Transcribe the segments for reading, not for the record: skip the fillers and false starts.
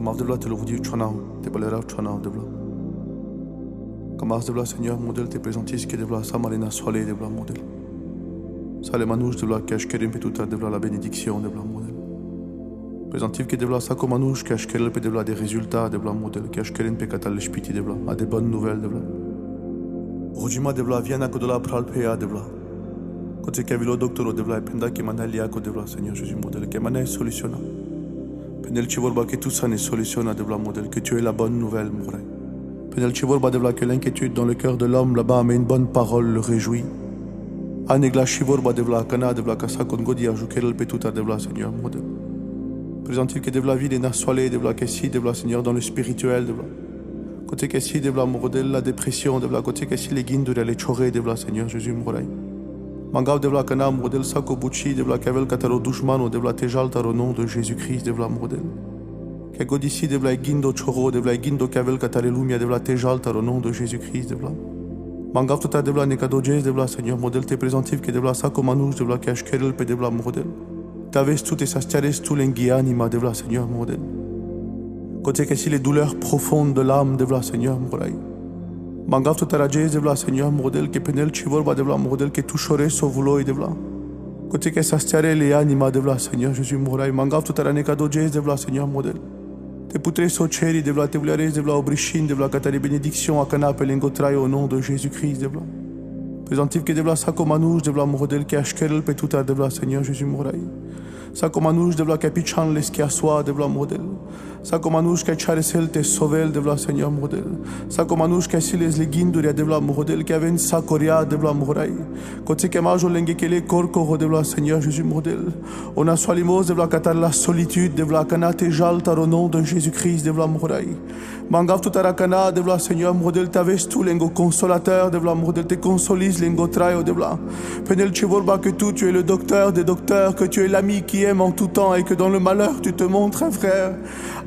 Kamar devla te l'ouvdi chonao, te balera chonao devla. Kamar devla Seigneur modèle te présentis que devla samarina soleil devla modèle. Sale manouche devla cache kerim petuta devla la bénédiction devla modèle. Présentif que devla sako manouche cache kerel pe devla des résultats devla modèle cache kerin pe katal spiti devla a des bonnes nouvelles devla. Rojima devla viana ko devla pralpea devla. Quand c'est qu'avilo doctoro devla penda que manalia ko devla Seigneur Jésus modèle que manai solutiona. Penel chivorba que tout ça ne solutiona devla modèle que tu es la bonne nouvelle mourrai. Penel chivorba devla que l'inquiétude dans le cœur de l'homme là-bas mais une bonne parole le réjouit. Anegla chivorba devla kana devla kasa kon godi ajukerel petuta devla Seigneur modèle. Présentif que devla vie des nasoalé devla que si devla Seigneur dans le spirituel devla. Côté que si devla modèle la dépression devla côté que si les guindes de les choré devla Seigneur Jésus mourrai. Mangav devla kana modèle sako buchi devla kavel kataro dushmano devla tejaltar au nom de Jésus-Christ devla modèle. Que godisi devla guindo choro devla guindo kavel katare lumia devla tejaltar au nom de Jésus-Christ devla. Mangav tota devla nekadojes devla Seigneur modèle te présentif que devla sako manouche devla kashkerel pe devla modèle. Taves tout et sastiares tout l'engi anima devla Seigneur modèle. Côté que si les douleurs profondes de l'âme devla Seigneur morai. Mangav tota rajes devla Seigneur modèle que penel chivorba devla modèle que touchore sovulo devla. Côté que sastiare les anima devla Seigneur Jésus morai. Mangav tota ranekadojes devla Seigneur modèle. Te putre soceri devla te vleres devla obrishin devla katari bénédiction a kana pelengotrai au nom de Jésus-Christ devla. Présentif que devla sako manouche devla modèle que ashkerel petuta devla Seigneur Jésus morai. Sako manouche devla capichan les qui assoit devla modèle. Sako manouche que charesel te sovel devla Seigneur modèle. Sako manouche que si les leginduria devla modèle que aven sakoria devla morai. Côté que majo lengekele korko devla Seigneur Jésus modèle. On a soalimos devla katar la solitude devla kanate jaltar au nom de Jésus-Christ devla morai. Mangav tutarakana devla Seigneur modèle taves tu lengo consolateur devla modèle te consolis lengo traio devla. Penel chivorba que tu es le docteur des docteurs, que tu es l'ami qui aime en tout temps et que dans le malheur tu te montres un frère.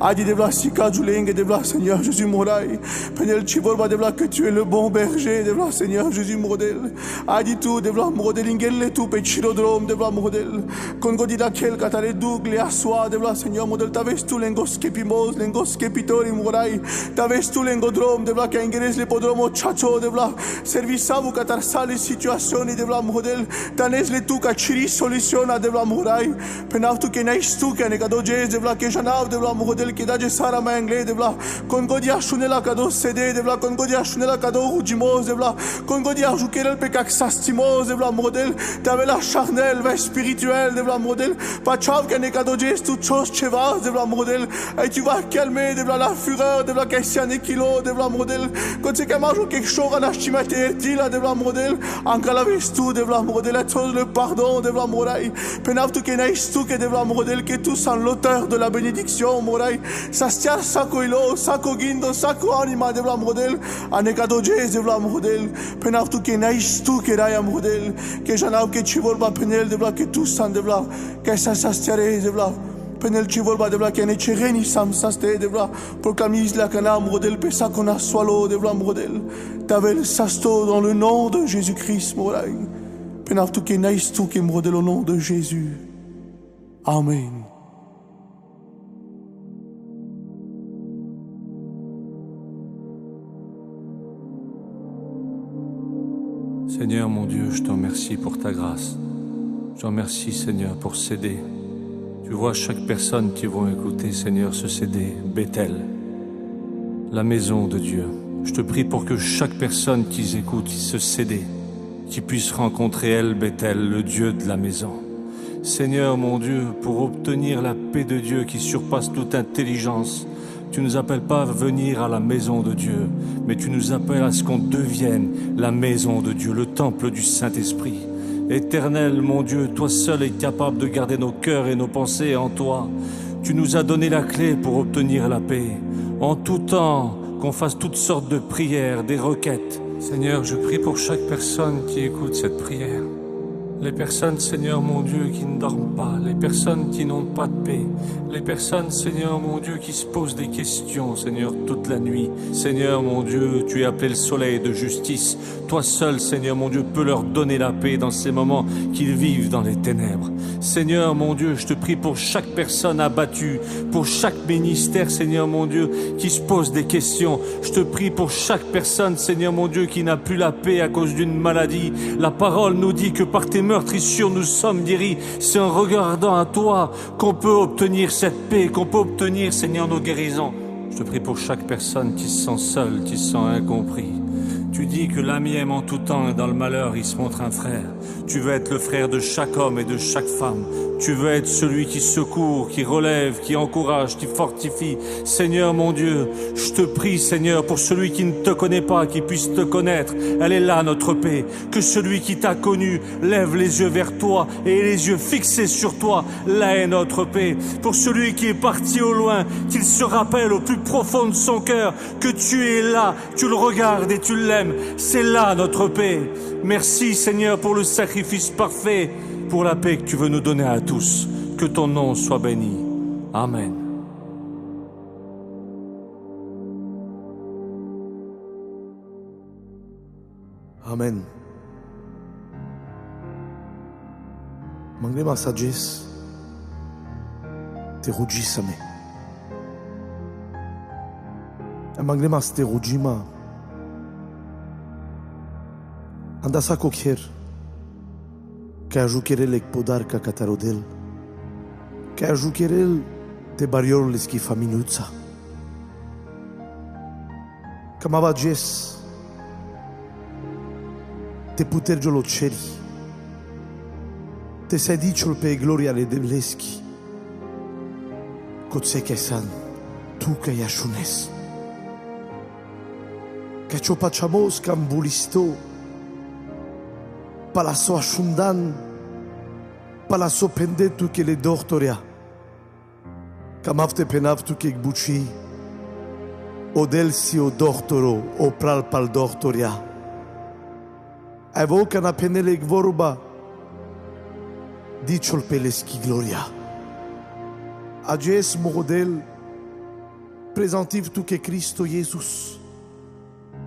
Adi devla sika julenge devla Seigneur Jésus morai. Penel chivorba devla que tu es le bon berger devla Seigneur Jésus modèle. Adi tu devla modèle ingelle tu pe chirodrome devla modèle. Kongo dida kel katare dougle aswa devla Seigneur modèle taves tu lengo skepimos lengo skepitori morai. Taves tu lengo drome devla que ingeres le podromo chacho devla. Servisavu katar sale situazioni devla modèle. Tanes le tu kachiri solutiona devla morai. Penav tu que nais tu que negadojes devla que janav devla modèle que daje sara mangle devla. Kongo dia shunela kado sede devla kongo dia shunela kado ujimos devla. Kongo dia jukerel pekak sastimos devla modèle. Tavela charnel ve spirituel devla modèle. Pachav que negadojes tu chos chevas devla modèle. Et tu vas calmer devla la fureur devla kessiane kilo devla modèle. Quand c'est qu'un majo quelque chose à l'achimate tila devla modèle. Ankalavis tu devla modèle. Et chose le pardon devla morai. Penav tu que nais tu que devla modèle que tous sont l'auteur de la bénédiction morai. Sastiar sako ilo sako gindo sako anima devla modèle. Anekadojes devla modèle. Penav tu que nais tu que raya modèle. Que janav que chivolba penel devla que tous sont devla. Que ça sastiare devla. Penel chivolba devla que ne chereni sam saste devla. Proclamise la kana modèle pesa qu'on a swallow devla modèle. Tavel sasto dans le nom de Jésus-Christ morai. Penav tu que nais tu que modèle au nom de Jésus. Amen. Seigneur mon Dieu, je te remercie pour ta grâce. Je te remercie Seigneur pour CD. Tu vois chaque personne qui va écouter Seigneur ce CD, Bethel, la maison de Dieu. Je te prie pour que chaque personne qui écoute ce CD, qui puisse rencontrer elle, Bethel, le Dieu de la maison. Seigneur mon Dieu, pour obtenir la paix de Dieu qui surpasse toute intelligence, tu nous appelles pas à venir à la maison de Dieu, mais tu nous appelles à ce qu'on devienne la maison de Dieu, le temple du Saint-Esprit. Éternel, mon Dieu, toi seul es capable de garder nos cœurs et nos pensées en toi. Tu nous as donné la clé pour obtenir la paix. En tout temps, qu'on fasse toutes sortes de prières, des requêtes. Seigneur, je prie pour chaque personne qui écoute cette prière. Les personnes, Seigneur mon Dieu, qui ne dorment pas, les personnes qui n'ont pas de paix, les personnes, Seigneur mon Dieu, qui se posent des questions, Seigneur, toute la nuit. Seigneur mon Dieu, tu es appelé le soleil de justice. Toi seul, Seigneur mon Dieu, peux leur donner la paix dans ces moments qu'ils vivent dans les ténèbres. Seigneur mon Dieu, je te prie pour chaque personne abattue, pour chaque ministère, Seigneur mon Dieu, qui se pose des questions. Je te prie pour chaque personne, Seigneur mon Dieu, qui n'a plus la paix à cause d'une maladie. La parole nous dit que par tes meurtrissures nous sommes guéris. C'est en regardant à toi qu'on peut obtenir cette paix, qu'on peut obtenir, Seigneur, nos guérisons. Je te prie pour chaque personne qui se sent seule, qui se sent incompris. Tu dis que l'ami aime en tout temps et dans le malheur il se montre un frère. Tu veux être le frère de chaque homme et de chaque femme. Tu veux être celui qui secourt, qui relève, qui encourage, qui fortifie. Seigneur mon Dieu, je te prie Seigneur pour celui qui ne te connaît pas, qui puisse te connaître. Elle est là notre paix. Que celui qui t'a connu lève les yeux vers toi et les yeux fixés sur toi. Là est notre paix. Pour celui qui est parti au loin, qu'il se rappelle au plus profond de son cœur que tu es là, tu le regardes et tu l'aimes. C'est là notre paix. Merci Seigneur pour le sacrifice parfait, pour la paix que tu veux nous donner à tous. Que ton nom soit béni. Amen. Amen. Manglema sagesse te ruggisame. Manglema te ruggima. Andasa cocher. Que ajucherele podarca catarodel. Que ajucherel te barior l'eschifa minuzza. Camava ges. Te putergiolo ceri. Te sei diciol pe gloria le devleschi. Cotse che san, tu che iasciunes. Che ciò pacciamos cambulisto. Palasso asciundan, palasso pendetu che le dortoria. Camavte penavtu che gbuci. Odelsi o dortoro, o pral pal dortoria. Evoca na penele gvorba. Diciol peleschi gloria. Ages model, presentiv tu che Cristo Jesus,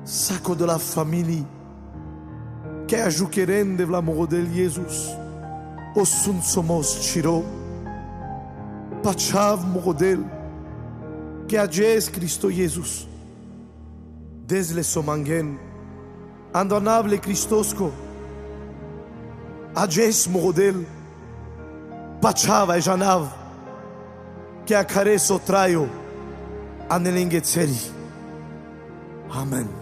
sacco de la famille, che ajucheren de la model Jesus, o sunt somos ciro, pachav model, che ages Cristo Jesus, desle somangen, andonable Christosco, ages model, pachav e janav, che acareso traio, anelinghețeri. Amen.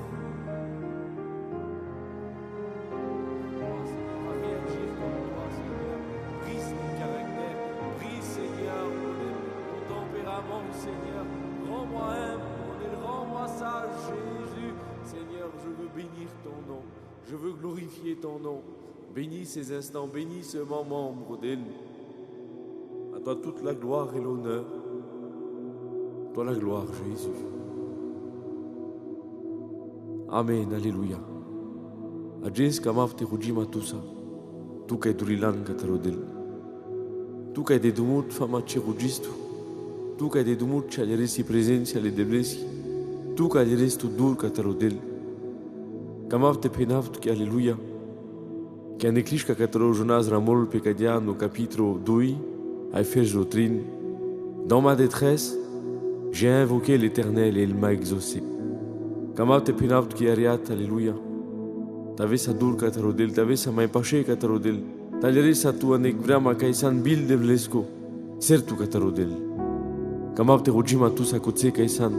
Je veux glorifier ton nom. Bénis ces instants, bénis ce moment, modèle. À toi toute la gloire et l'honneur. Toi la gloire, Jésus. Amen, Alléluia. Ages kamaf te rugima tusa. Tu kai durilan katarodel. Tu kai de dumut fama ce rugistu. Tu kai de dumut ce aleresi prezenți ale deblesi. Tu kai aleresi tu dur katarodel. Kamaf te penaft che Alléluia. Che a neclișca cataro jonas ramol pe cadian au chapitre 2, ai fait doctrine. Dans ma détresse, j'ai invoqué l'Éternel et il m'a exaucé. Kamaf te penaft che ariat Alléluia. T'avais sa dur catarodel, t'avais sa mai pașe catarodel. T'alere sa tu anec vrama ca isan bil de vlesco. Certu catarodel. Kamaf te rugima tu sa coțe ca isan.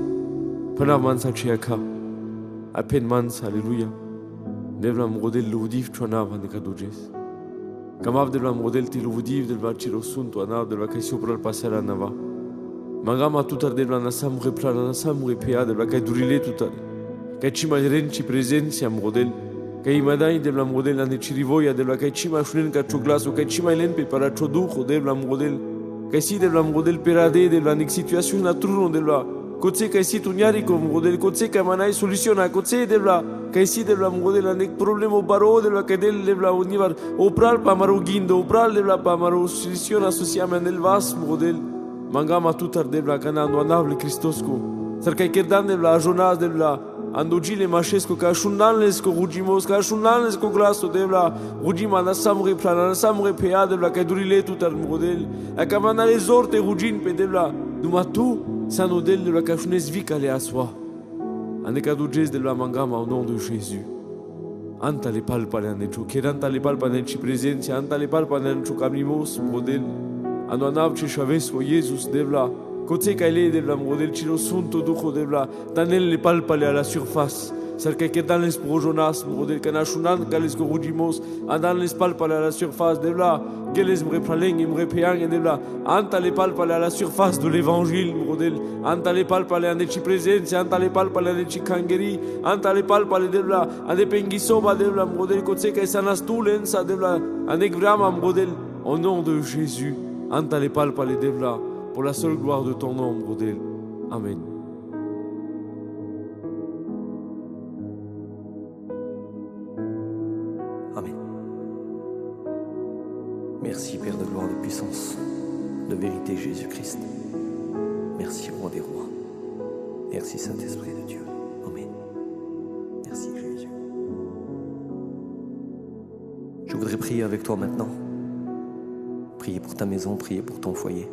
Până mansa ce aca. Apen mans, Alléluia. Devlam model ludiv chonav ane caduges. Camav devlam model ti ludiv del vaciro sunto anav del vacai sopra il passera nava. Magama tutar devlam nasam replana nasam repea del vacai durile tutar. Cai cima renci presenzi am model. Cai madai devlam model ane cirivoia del vacai cima shunen ca cioglaso cai cima elen pe para choducho devlam model. Cai si devlam model perade devlam ex situazione atruno devla. Coțe ca si tu niarico model coțe ca manai soluționa coțe devla ca si devla model anec problemo baro devla ca del devla univar opral pa maro gindo opral devla pa maro soluționa asociame nel vas model mangama tutar devla canando anable Cristosco sar ca kerdan devla ajonas devla andogile machesco ca shundanlesco rugimos ca shundanlesco glaso devla rugima na samre plana na samre pea devla ca durile tout al model a cavana les orte rugin pe devla numatu sanodel devla ca shunes vicale a soi ane ca duges devla mangama au nom de Jésus. Anta le palpa neanchu, anta le palpa neanchi prezenția, anta le palpa neanchu camimos model. Anu anav ce șavesco Iesus devla, coțe caile devla model cilo sunto duho devla, danel le palpale à la surface. Sarca que dans les projonas model canashunan cales corugimos, adan les palpale à la surface devla, geles mre praleng mre peang devla, anta le palpale à la surface de l'évangile model, anta le palpale aneci prezenția, anta le palpale aneci kangeri, anta le palpale devla, ade pengisoba devla model coțe ca sanastulen sa devla, anec vrama model, au nom de Jésus, anta le palpale devla, pour la seule gloire de ton nom model. Amen. Amen. Merci Père de gloire, de puissance, de vérité Jésus-Christ. Merci Roi des rois. Merci Saint-Esprit de Dieu. Amen. Merci Jésus. Je voudrais prier avec toi maintenant. Prier pour ta maison, prier pour ton foyer.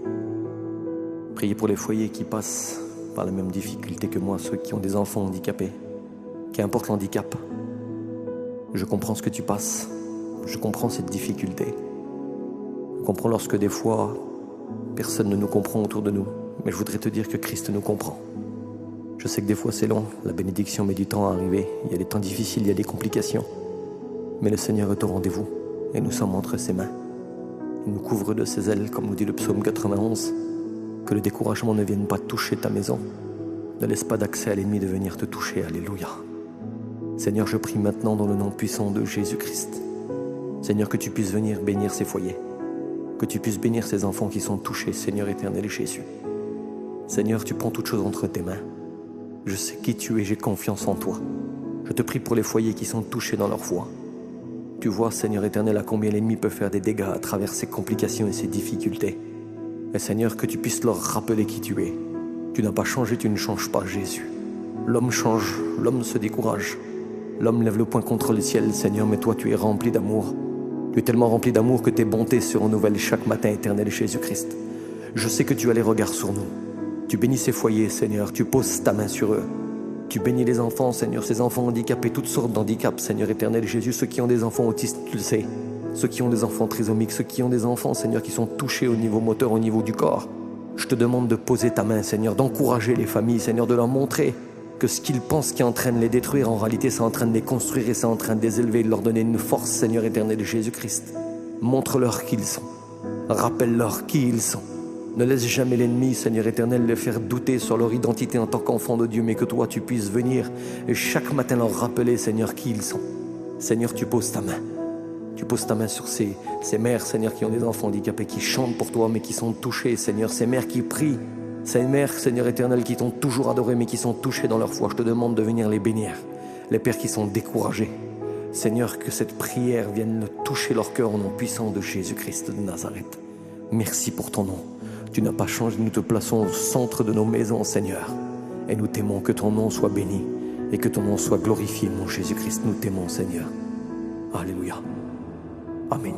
Prier pour les foyers qui passent par la même difficulté que moi, ceux qui ont des enfants handicapés. Qu'importe l'handicap, je comprends ce que tu passes. Je comprends cette difficulté. Je comprends lorsque des fois, personne ne nous comprend autour de nous. Mais je voudrais te dire que Christ nous comprend. Je sais que des fois c'est long, la bénédiction met du temps à arriver. Il y a des temps difficiles, il y a des complications. Mais le Seigneur est au rendez-vous et nous sommes entre ses mains. Il nous couvre de ses ailes, comme nous dit le psaume 91. Que le découragement ne vienne pas toucher ta maison. Ne laisse pas d'accès à l'ennemi de venir te toucher. Alléluia. Seigneur, je prie maintenant dans le nom puissant de Jésus-Christ. Seigneur, que tu puisses venir bénir ces foyers. Que tu puisses bénir ces enfants qui sont touchés, Seigneur éternel et Jésus. Seigneur, tu prends toutes choses entre tes mains. Je sais qui tu es, j'ai confiance en toi. Je te prie pour les foyers qui sont touchés dans leur foi. Tu vois, Seigneur éternel, à combien l'ennemi peut faire des dégâts à travers ces complications et ces difficultés. Et Seigneur, que tu puisses leur rappeler qui tu es. Tu n'as pas changé, tu ne changes pas, Jésus. L'homme change, l'homme se décourage. L'homme lève le poing contre le ciel, Seigneur, mais toi tu es rempli d'amour. Tu es tellement rempli d'amour que tes bontés se renouvellent chaque matin, éternel Jésus-Christ. Je sais que tu as les regards sur nous. Tu bénis ces foyers, Seigneur, tu poses ta main sur eux. Tu bénis les enfants, Seigneur, ces enfants handicapés, toutes sortes d'handicaps, Seigneur éternel Jésus, ceux qui ont des enfants autistes, tu le sais. Ceux qui ont des enfants trisomiques, ceux qui ont des enfants, Seigneur, qui sont touchés au niveau moteur, au niveau du corps. Je te demande de poser ta main, Seigneur, d'encourager les familles, Seigneur, de leur montrer que ce qu'ils pensent qui est en train de les détruire, en réalité, c'est en train de les construire et c'est en train de les élever, de leur donner une force, Seigneur éternel Jésus-Christ. Montre-leur qui ils sont. Rappelle-leur qui ils sont. Ne laisse jamais l'ennemi, Seigneur éternel, les faire douter sur leur identité en tant qu'enfants de Dieu, mais que toi, tu puisses venir et chaque matin leur rappeler, Seigneur, qui ils sont. Seigneur, tu poses ta main. Tu poses ta main sur ces mères, Seigneur, qui ont des enfants handicapés, qui chantent pour toi, mais qui sont touchées, Seigneur. Ces mères qui prient. Ces mères, Seigneur éternel, qui t'ont toujours adoré, mais qui sont touchées dans leur foi. Je te demande de venir les bénir. Les pères qui sont découragés. Seigneur, que cette prière vienne toucher leur cœur au nom puissant de Jésus-Christ de Nazareth. Merci pour ton nom. Tu n'as pas changé, nous te plaçons au centre de nos maisons, Seigneur. Et nous t'aimons, que ton nom soit béni et que ton nom soit glorifié, mon Jésus-Christ. Nous t'aimons, Seigneur. Alléluia. Amen.